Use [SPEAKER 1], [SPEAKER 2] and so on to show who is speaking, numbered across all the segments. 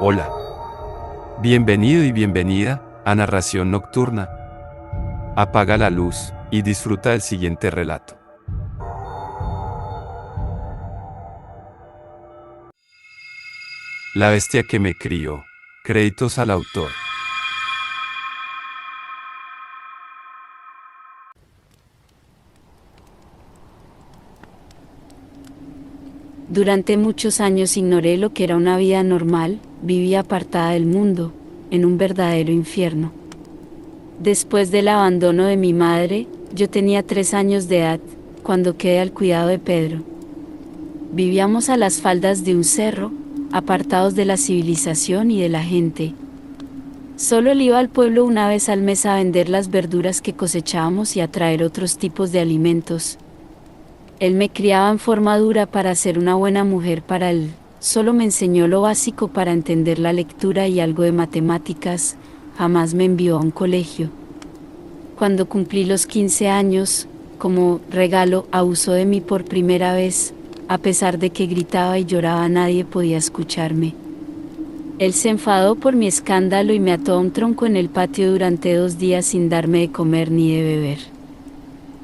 [SPEAKER 1] Hola. Bienvenido y bienvenida a Narración Nocturna. Apaga la luz y disfruta del siguiente relato. La bestia que me crió. Créditos al autor.
[SPEAKER 2] Durante muchos años ignoré lo que era una vida normal, vivía apartada del mundo, en un verdadero infierno. Después del abandono de mi madre, yo tenía 3 años de edad, cuando quedé al cuidado de Pedro. Vivíamos a las faldas de un cerro, apartados de la civilización y de la gente. Solo él iba al pueblo una vez al mes a vender las verduras que cosechábamos y a traer otros tipos de alimentos. Él me criaba en forma dura para ser una buena mujer para él. Solo me enseñó lo básico para entender la lectura y algo de matemáticas. Jamás me envió a un colegio. Cuando cumplí los 15 años, como regalo, abusó de mí por primera vez. A pesar de que gritaba y lloraba, nadie podía escucharme. Él se enfadó por mi escándalo y me ató a un tronco en el patio durante 2 días sin darme de comer ni de beber.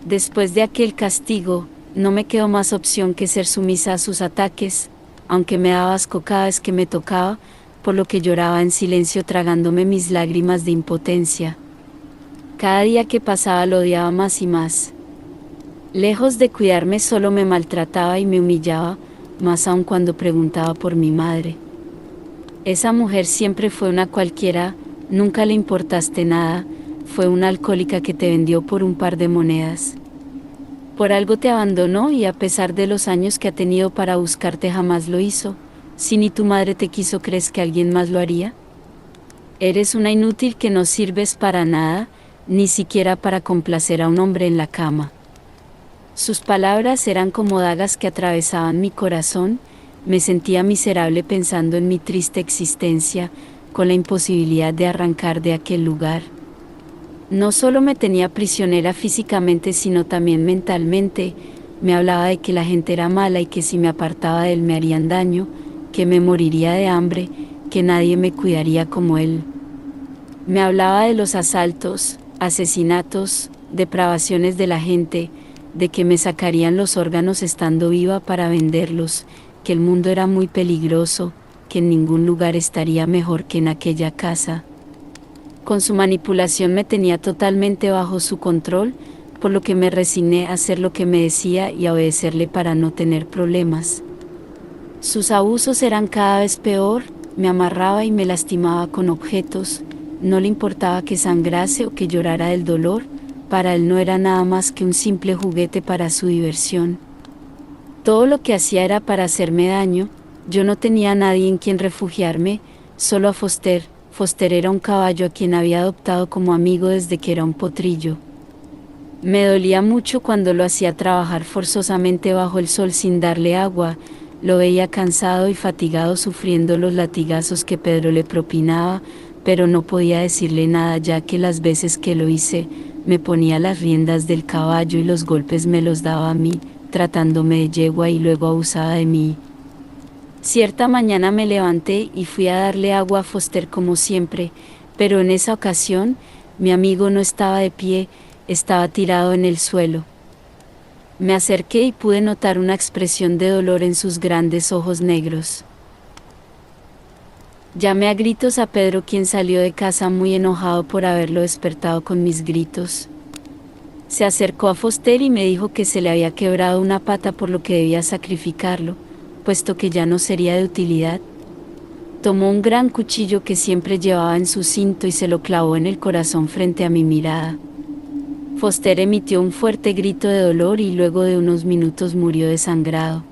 [SPEAKER 2] Después de aquel castigo, no me quedó más opción que ser sumisa a sus ataques, aunque me daba asco cada vez que me tocaba, por lo que lloraba en silencio tragándome mis lágrimas de impotencia. Cada día que pasaba lo odiaba más y más. Lejos de cuidarme, solo me maltrataba y me humillaba, más aún cuando preguntaba por mi madre. Esa mujer siempre fue una cualquiera, nunca le importaste nada, fue una alcohólica que te vendió por un par de monedas. Por algo te abandonó y a pesar de los años que ha tenido para buscarte jamás lo hizo. Si ni tu madre te quiso, ¿crees que alguien más lo haría? Eres una inútil que no sirves para nada, ni siquiera para complacer a un hombre en la cama. Sus palabras eran como dagas que atravesaban mi corazón. Me sentía miserable pensando en mi triste existencia, con la imposibilidad de arrancar de aquel lugar. No solo me tenía prisionera físicamente, sino también mentalmente. Me hablaba de que la gente era mala y que si me apartaba de él me harían daño, que me moriría de hambre, que nadie me cuidaría como él. Me hablaba de los asaltos, asesinatos, depravaciones de la gente, de que me sacarían los órganos estando viva para venderlos, que el mundo era muy peligroso, que en ningún lugar estaría mejor que en aquella casa. Con su manipulación me tenía totalmente bajo su control, por lo que me resigné a hacer lo que me decía y a obedecerle para no tener problemas. Sus abusos eran cada vez peor, me amarraba y me lastimaba con objetos, no le importaba que sangrase o que llorara del dolor, para él no era nada más que un simple juguete para su diversión. Todo lo que hacía era para hacerme daño. Yo no tenía a nadie en quien refugiarme, solo a Foster. Foster era un caballo a quien había adoptado como amigo desde que era un potrillo. Me dolía mucho cuando lo hacía trabajar forzosamente bajo el sol sin darle agua. Lo veía cansado y fatigado sufriendo los latigazos que Pedro le propinaba, pero no podía decirle nada ya que las veces que lo hice, me ponía las riendas del caballo y los golpes me los daba a mí, tratándome de yegua y luego abusaba de mí. Cierta mañana me levanté y fui a darle agua a Foster como siempre, pero en esa ocasión, mi amigo no estaba de pie, estaba tirado en el suelo. Me acerqué y pude notar una expresión de dolor en sus grandes ojos negros. Llamé a gritos a Pedro, quien salió de casa muy enojado por haberlo despertado con mis gritos. Se acercó a Foster y me dijo que se le había quebrado una pata, por lo que debía sacrificarlo, puesto que ya no sería de utilidad. Tomó un gran cuchillo que siempre llevaba en su cinto y se lo clavó en el corazón frente a mi mirada. Foster emitió un fuerte grito de dolor y luego de unos minutos murió desangrado.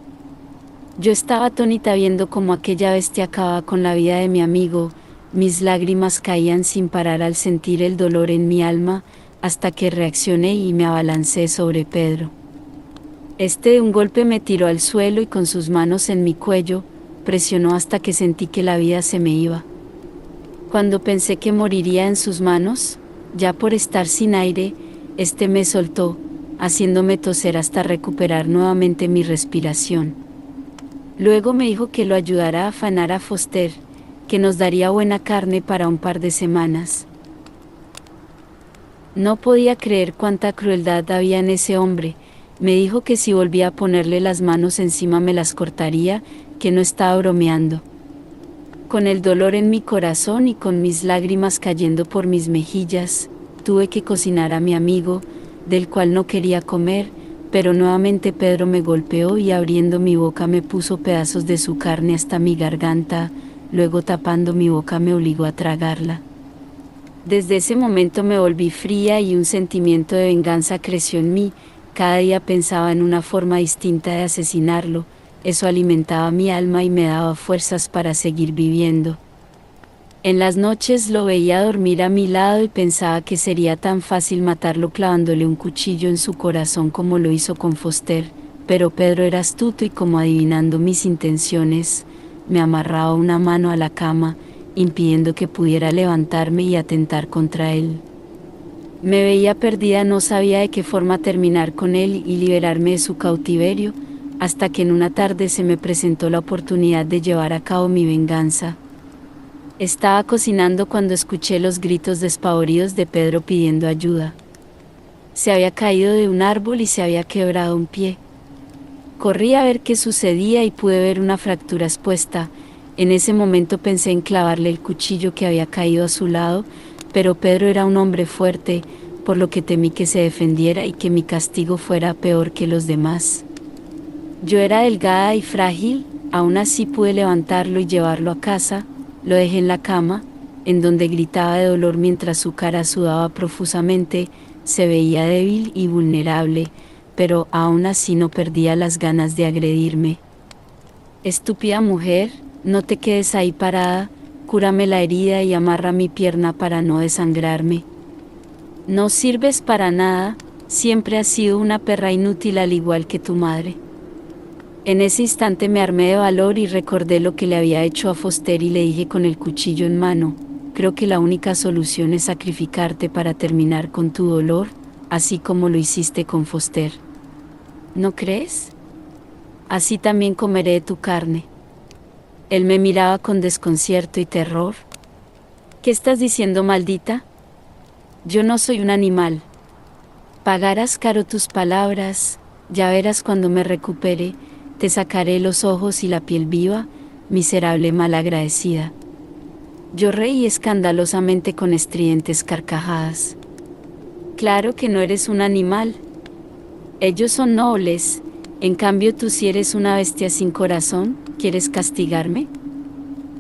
[SPEAKER 2] Yo estaba atónita viendo cómo aquella bestia acababa con la vida de mi amigo. Mis lágrimas caían sin parar al sentir el dolor en mi alma, hasta que reaccioné y me abalancé sobre Pedro. De un golpe me tiró al suelo y con sus manos en mi cuello, presionó hasta que sentí que la vida se me iba. Cuando pensé que moriría en sus manos, ya por estar sin aire, me soltó, haciéndome toser hasta recuperar nuevamente mi respiración. Luego me dijo que lo ayudara a afanar a Foster, que nos daría buena carne para un par de semanas. No podía creer cuánta crueldad había en ese hombre. Me dijo que si volvía a ponerle las manos encima me las cortaría, que no estaba bromeando. Con el dolor en mi corazón y con mis lágrimas cayendo por mis mejillas, tuve que cocinar a mi amigo, del cual no quería comer, pero nuevamente Pedro me golpeó y abriendo mi boca me puso pedazos de su carne hasta mi garganta, luego tapando mi boca me obligó a tragarla. Desde ese momento me volví fría y un sentimiento de venganza creció en mí. Cada día pensaba en una forma distinta de asesinarlo. Eso alimentaba mi alma y me daba fuerzas para seguir viviendo. En las noches lo veía dormir a mi lado y pensaba que sería tan fácil matarlo clavándole un cuchillo en su corazón como lo hizo con Foster, pero Pedro era astuto y como adivinando mis intenciones, me amarraba una mano a la cama, impidiendo que pudiera levantarme y atentar contra él. Me veía perdida, no sabía de qué forma terminar con él y liberarme de su cautiverio, hasta que en una tarde se me presentó la oportunidad de llevar a cabo mi venganza. Estaba cocinando cuando escuché los gritos despavoridos de Pedro pidiendo ayuda. Se había caído de un árbol y se había quebrado un pie. Corrí a ver qué sucedía y pude ver una fractura expuesta. En ese momento pensé en clavarle el cuchillo que había caído a su lado, pero Pedro era un hombre fuerte, por lo que temí que se defendiera y que mi castigo fuera peor que los demás. Yo era delgada y frágil, aún así pude levantarlo y llevarlo a casa. Lo dejé en la cama, en donde gritaba de dolor mientras su cara sudaba profusamente. Se veía débil y vulnerable, pero aún así no perdía las ganas de agredirme. Estúpida mujer, no te quedes ahí parada, cúrame la herida y amarra mi pierna para no desangrarme. No sirves para nada, siempre has sido una perra inútil al igual que tu madre. En ese instante me armé de valor y recordé lo que le había hecho a Foster y le dije con el cuchillo en mano: creo que la única solución es sacrificarte para terminar con tu dolor, así como lo hiciste con Foster. ¿No crees? Así también comeré de tu carne. Él me miraba con desconcierto y terror. ¿Qué estás diciendo, maldita? Yo no soy un animal. Pagarás caro tus palabras, ya verás cuando me recupere. Te sacaré los ojos y la piel viva, miserable malagradecida. Yo reí escandalosamente con estridentes carcajadas. Claro que no eres un animal. Ellos son nobles, en cambio tú sí eres una bestia sin corazón. ¿Quieres castigarme?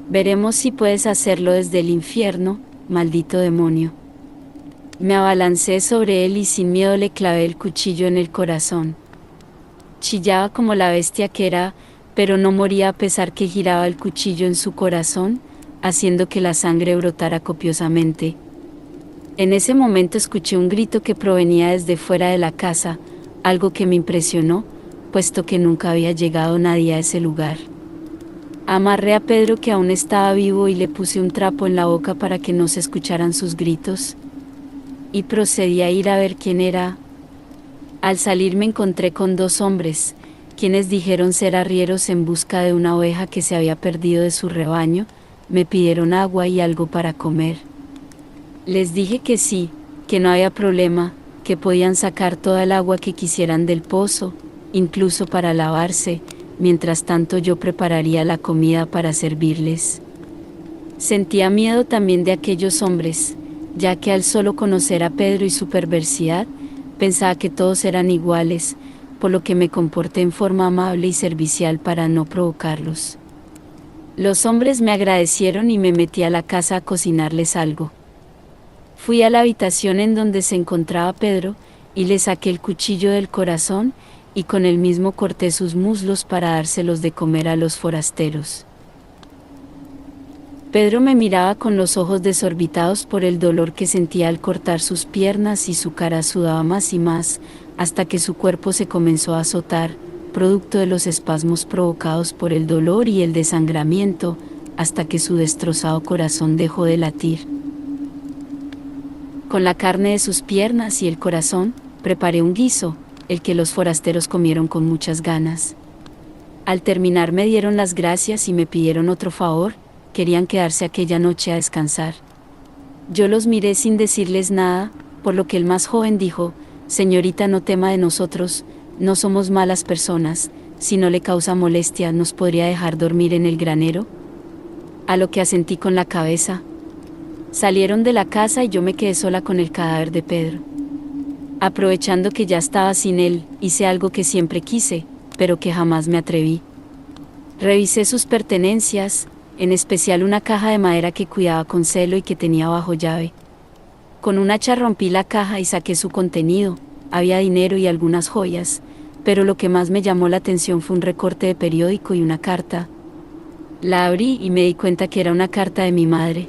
[SPEAKER 2] Veremos si puedes hacerlo desde el infierno, maldito demonio. Me abalancé sobre él y sin miedo le clavé el cuchillo en el corazón. Chillaba como la bestia que era, pero no moría a pesar que giraba el cuchillo en su corazón, haciendo que la sangre brotara copiosamente. En ese momento escuché un grito que provenía desde fuera de la casa, algo que me impresionó, puesto que nunca había llegado nadie a ese lugar. Amarré a Pedro, que aún estaba vivo, y le puse un trapo en la boca para que no se escucharan sus gritos. Y procedí a ir a ver quién era. Al salir me encontré con dos hombres, quienes dijeron ser arrieros en busca de una oveja que se había perdido de su rebaño. Me pidieron agua y algo para comer. Les dije que sí, que no había problema, que podían sacar toda el agua que quisieran del pozo, incluso para lavarse. Mientras tanto yo prepararía la comida para servirles. Sentía miedo también de aquellos hombres, ya que al solo conocer a Pedro y su perversidad, pensaba que todos eran iguales, por lo que me comporté en forma amable y servicial para no provocarlos. Los hombres me agradecieron y me metí a la casa a cocinarles algo. Fui a la habitación en donde se encontraba Pedro, y le saqué el cuchillo del corazón, y con el mismo corté sus muslos para dárselos de comer a los forasteros. Pedro me miraba con los ojos desorbitados por el dolor que sentía al cortar sus piernas, y su cara sudaba más y más, hasta que su cuerpo se comenzó a azotar, producto de los espasmos provocados por el dolor y el desangramiento, hasta que su destrozado corazón dejó de latir. Con la carne de sus piernas y el corazón, preparé un guiso, el que los forasteros comieron con muchas ganas. Al terminar me dieron las gracias y me pidieron otro favor, querían quedarse aquella noche a descansar. Yo los miré sin decirles nada, por lo que el más joven dijo: «Señorita, no tema de nosotros, no somos malas personas, si no le causa molestia, ¿nos podría dejar dormir en el granero?». A lo que asentí con la cabeza. Salieron de la casa y yo me quedé sola con el cadáver de Pedro. Aprovechando que ya estaba sin él, hice algo que siempre quise, pero que jamás me atreví. Revisé sus pertenencias, en especial una caja de madera que cuidaba con celo y que tenía bajo llave. Con un hacha rompí la caja y saqué su contenido. Había dinero y algunas joyas, pero lo que más me llamó la atención fue un recorte de periódico y una carta. La abrí y me di cuenta que era una carta de mi madre.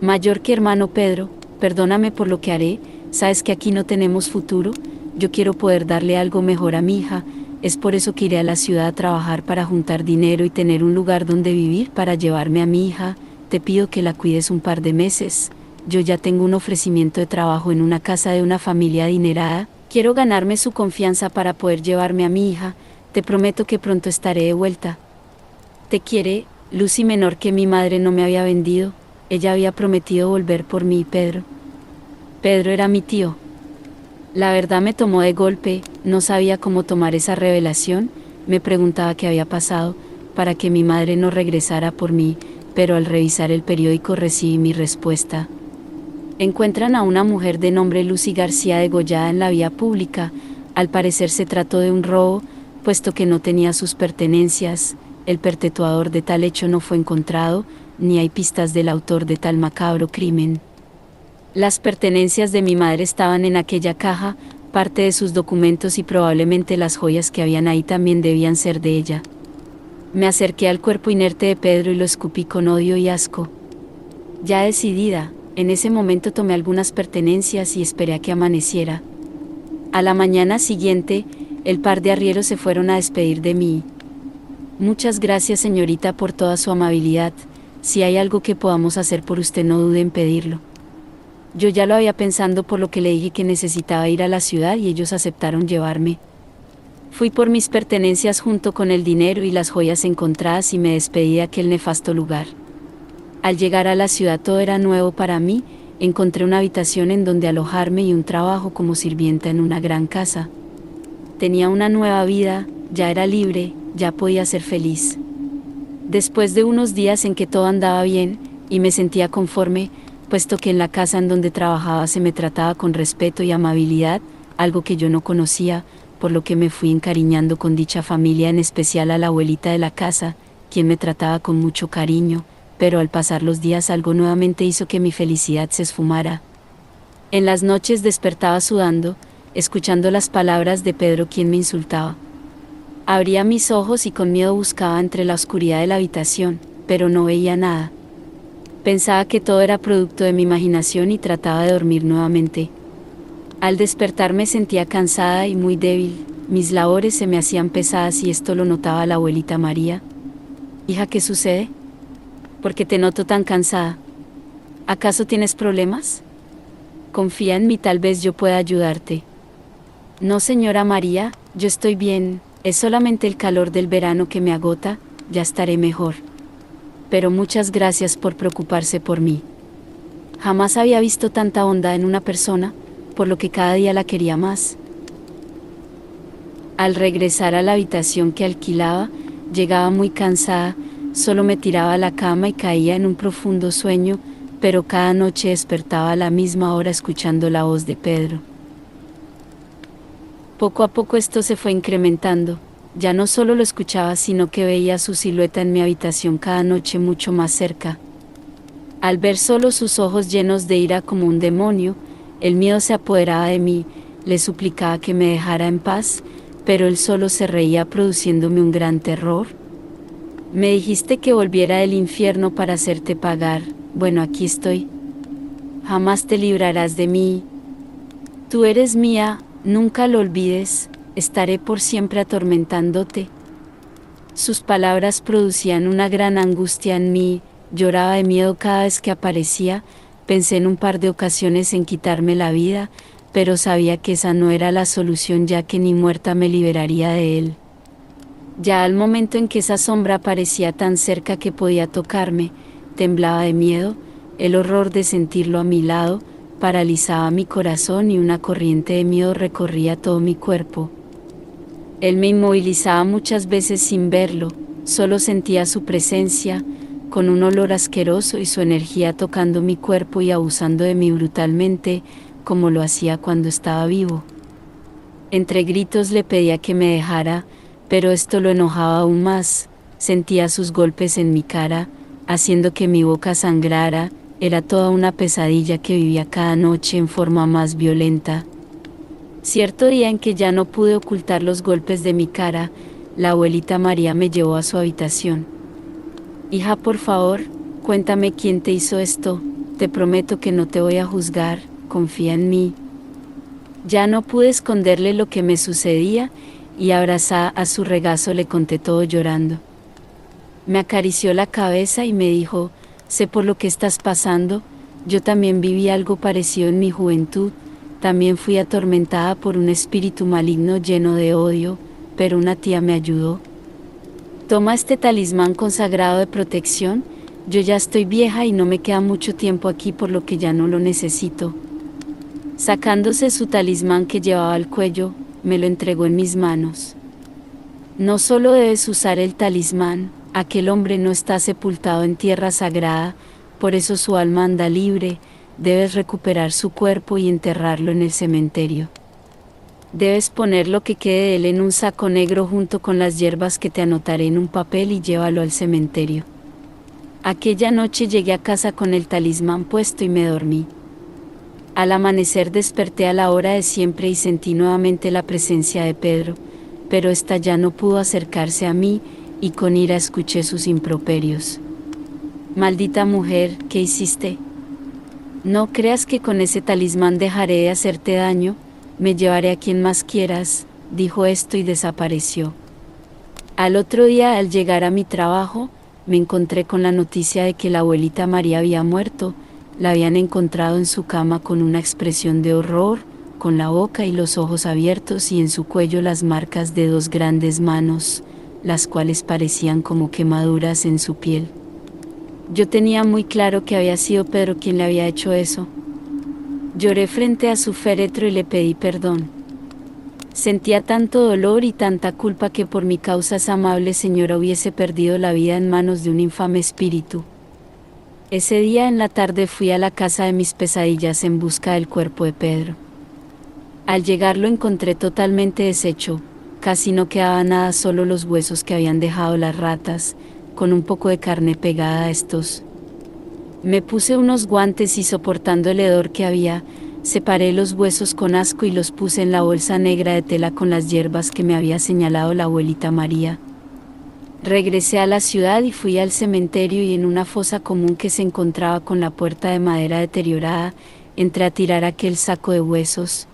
[SPEAKER 2] «Mayor que hermano Pedro, perdóname por lo que haré, sabes que aquí no tenemos futuro, yo quiero poder darle algo mejor a mi hija, es por eso que iré a la ciudad a trabajar para juntar dinero y tener un lugar donde vivir para llevarme a mi hija, te pido que la cuides un par de meses, yo ya tengo un ofrecimiento de trabajo en una casa de una familia adinerada, quiero ganarme su confianza para poder llevarme a mi hija, te prometo que pronto estaré de vuelta. Te quiere, Lucy». Menor que mi madre no me había vendido, ella había prometido volver por mí y Pedro. Pedro era mi tío. La verdad me tomó de golpe, no sabía cómo tomar esa revelación, me preguntaba qué había pasado, para que mi madre no regresara por mí, pero al revisar el periódico recibí mi respuesta. Encuentran a una mujer de nombre Lucy García degollada en la vía pública, al parecer se trató de un robo, puesto que no tenía sus pertenencias, el perpetuador de tal hecho no fue encontrado, ni hay pistas del autor de tal macabro crimen. Las pertenencias de mi madre estaban en aquella caja, parte de sus documentos y probablemente las joyas que habían ahí también debían ser de ella. Me acerqué al cuerpo inerte de Pedro y lo escupí con odio y asco. Ya decidida, en ese momento tomé algunas pertenencias y esperé a que amaneciera. A la mañana siguiente, el par de arrieros se fueron a despedir de mí. «Muchas gracias, señorita, por toda su amabilidad. Si hay algo que podamos hacer por usted, no dude en pedirlo». Yo ya lo había pensado, por lo que le dije que necesitaba ir a la ciudad y ellos aceptaron llevarme. Fui por mis pertenencias junto con el dinero y las joyas encontradas y me despedí de aquel nefasto lugar. Al llegar a la ciudad todo era nuevo para mí, encontré una habitación en donde alojarme y un trabajo como sirvienta en una gran casa. Tenía una nueva vida, ya era libre, ya podía ser feliz. Después de unos días en que todo andaba bien, y me sentía conforme, puesto que en la casa en donde trabajaba se me trataba con respeto y amabilidad, algo que yo no conocía, por lo que me fui encariñando con dicha familia, en especial a la abuelita de la casa, quien me trataba con mucho cariño, pero al pasar los días algo nuevamente hizo que mi felicidad se esfumara. En las noches despertaba sudando, escuchando las palabras de Pedro, quien me insultaba. Abría mis ojos y con miedo buscaba entre la oscuridad de la habitación, pero no veía nada. Pensaba que todo era producto de mi imaginación y trataba de dormir nuevamente. Al despertar me sentía cansada y muy débil, mis labores se me hacían pesadas y esto lo notaba la abuelita María. «Hija, ¿qué sucede? ¿Por qué te noto tan cansada? ¿Acaso tienes problemas? Confía en mí, tal vez yo pueda ayudarte». «No, señora María, yo estoy bien, es solamente el calor del verano que me agota, ya estaré mejor. Pero muchas gracias por preocuparse por mí». Jamás había visto tanta bondad en una persona, por lo que cada día la quería más. Al regresar a la habitación que alquilaba, llegaba muy cansada, solo me tiraba a la cama y caía en un profundo sueño, pero cada noche despertaba a la misma hora escuchando la voz de Pedro. Poco a poco esto se fue incrementando. Ya no solo lo escuchaba, sino que veía su silueta en mi habitación cada noche mucho más cerca. Al ver solo sus ojos llenos de ira como un demonio, el miedo se apoderaba de mí, le suplicaba que me dejara en paz, pero él solo se reía produciéndome un gran terror. «Me dijiste que volviera del infierno para hacerte pagar, bueno, aquí estoy. Jamás te librarás de mí. Tú eres mía, nunca lo olvides, estaré por siempre atormentándote». Sus palabras producían una gran angustia en mí, lloraba de miedo cada vez que aparecía, pensé en un par de ocasiones en quitarme la vida, pero sabía que esa no era la solución, ya que ni muerta me liberaría de él. Ya al momento en que esa sombra parecía tan cerca que podía tocarme, temblaba de miedo, el horror de sentirlo a mi lado paralizaba mi corazón y una corriente de miedo recorría todo mi cuerpo. Él me inmovilizaba muchas veces sin verlo, solo sentía su presencia, con un olor asqueroso y su energía tocando mi cuerpo y abusando de mí brutalmente, como lo hacía cuando estaba vivo. Entre gritos le pedía que me dejara, pero esto lo enojaba aún más. Sentía sus golpes en mi cara, haciendo que mi boca sangrara. Era toda una pesadilla que vivía cada noche en forma más violenta. Cierto día en que ya no pude ocultar los golpes de mi cara, la abuelita María me llevó a su habitación. Hija, por favor, cuéntame quién te hizo esto. Te prometo que no te voy a juzgar, confía en mí. Ya no pude esconderle lo que me sucedía, y abrazada a su regazo le conté todo llorando. Me acarició la cabeza y me dijo: sé por lo que estás pasando, yo también viví algo parecido en mi juventud, también fui atormentada por un espíritu maligno lleno de odio, pero una tía me ayudó. Toma este talismán consagrado de protección, yo ya estoy vieja y no me queda mucho tiempo aquí, por lo que ya no lo necesito. Sacándose su talismán que llevaba al cuello, me lo entregó en mis manos. No solo debes usar el talismán, aquel hombre no está sepultado en tierra sagrada, por eso su alma anda libre, debes recuperar su cuerpo y enterrarlo en el cementerio. Debes poner lo que quede de él en un saco negro junto con las hierbas que te anotaré en un papel y llévalo al cementerio. Aquella noche llegué a casa con el talismán puesto y me dormí. Al amanecer desperté a la hora de siempre y sentí nuevamente la presencia de Pedro, pero ésta ya no pudo acercarse a mí, y con ira escuché sus improperios. Maldita mujer, ¿qué hiciste? No creas que con ese talismán dejaré de hacerte daño, me llevaré a quien más quieras, dijo esto y desapareció. Al otro día, al llegar a mi trabajo, me encontré con la noticia de que la abuelita María había muerto. La habían encontrado en su cama con una expresión de horror, con la boca y los ojos abiertos y en su cuello las marcas de 2 grandes manos, las cuales parecían como quemaduras en su piel. Yo tenía muy claro que había sido Pedro quien le había hecho eso. Lloré frente a su féretro y le pedí perdón. Sentía tanto dolor y tanta culpa que por mi causa esa amable señora hubiese perdido la vida en manos de un infame espíritu. Ese día en la tarde fui a la casa de mis pesadillas en busca del cuerpo de Pedro. Al llegar lo encontré totalmente deshecho, casi no quedaba nada, solo los huesos que habían dejado las ratas, con un poco de carne pegada a estos. Me puse unos guantes y, soportando el hedor que había, separé los huesos con asco y los puse en la bolsa negra de tela con las hierbas que me había señalado la abuelita María. Regresé a la ciudad y fui al cementerio, y en una fosa común que se encontraba con la puerta de madera deteriorada, entré a tirar aquel saco de huesos.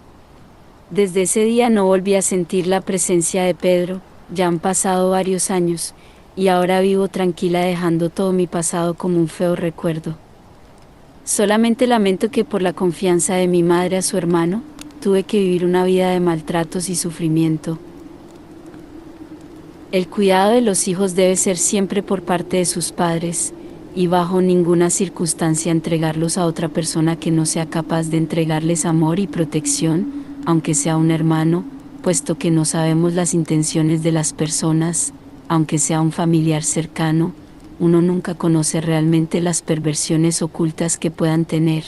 [SPEAKER 2] Desde ese día no volví a sentir la presencia de Pedro. Ya han pasado varios años, y ahora vivo tranquila dejando todo mi pasado como un feo recuerdo. Solamente lamento que por la confianza de mi madre a su hermano, tuve que vivir una vida de maltratos y sufrimiento. El cuidado de los hijos debe ser siempre por parte de sus padres, y bajo ninguna circunstancia entregarlos a otra persona que no sea capaz de entregarles amor y protección, aunque sea un hermano, puesto que no sabemos las intenciones de las personas, aunque sea un familiar cercano, uno nunca conoce realmente las perversiones ocultas que puedan tener.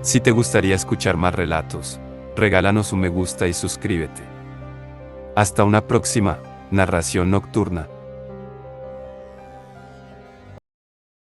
[SPEAKER 1] Si te gustaría escuchar más relatos, regálanos un me gusta y suscríbete. Hasta una próxima narración nocturna.